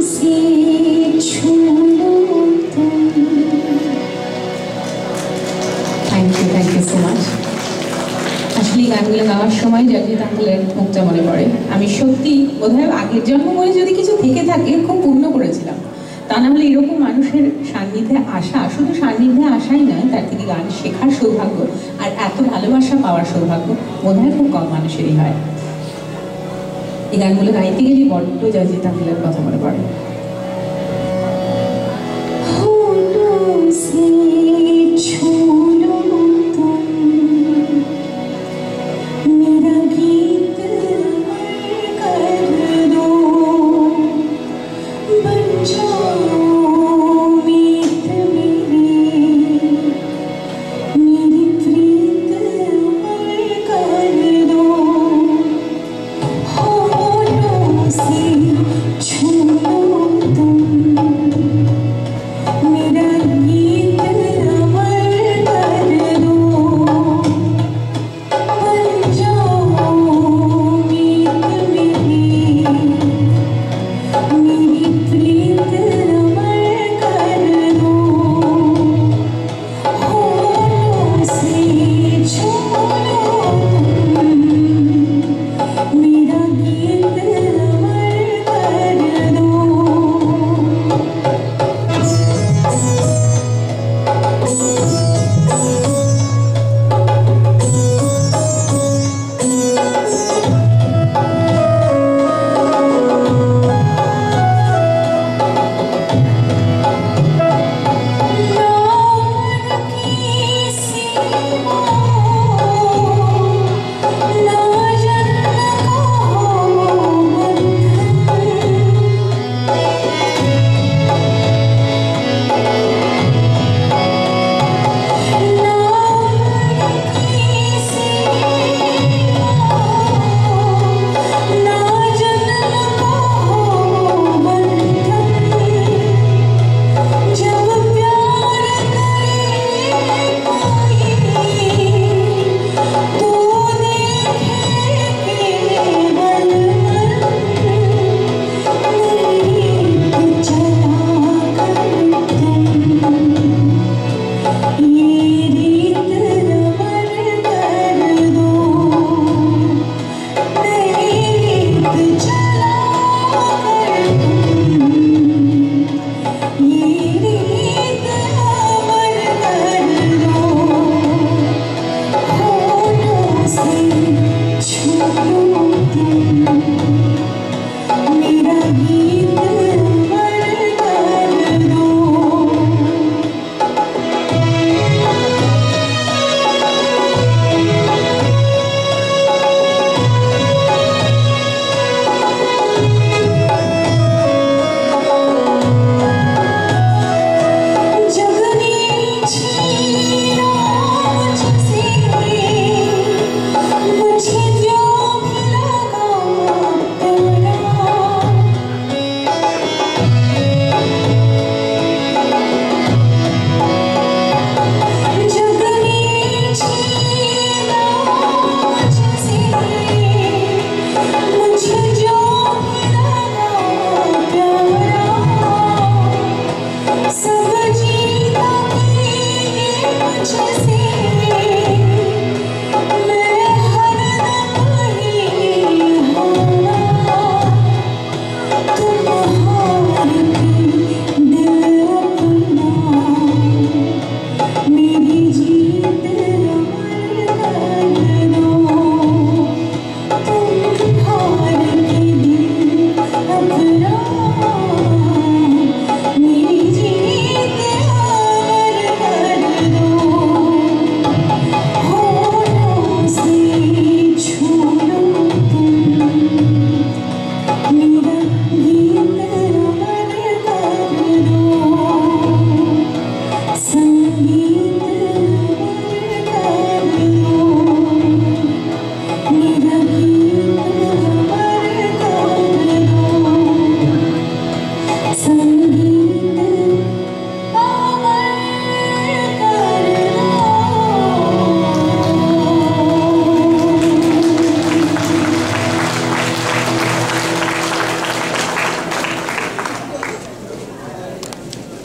से छू thank you so माच। আসলে গানগুলো গাওয়ার সময় জাজিদ আঙ্কেলের মুখটা মনে পড়ে। আমি সত্যি বোধহয় আগের জন্ম বলে যদি কিছু থেকে থাকে খুব পূর্ণ করেছিলাম, তা না হলে এরকম মানুষের সান্নিধ্যে আসা, শুধু সান্নিধ্যে আসাই নয়, তার থেকে গান শেখার সৌভাগ্য আর এত ভালোবাসা পাওয়ার সৌভাগ্য বোধহয় খুব কম মানুষেরই হয়। এই গানগুলো গাইতে গেলে বড্ড জাজিদ আঙ্কেলের কথা মনে পড়ে।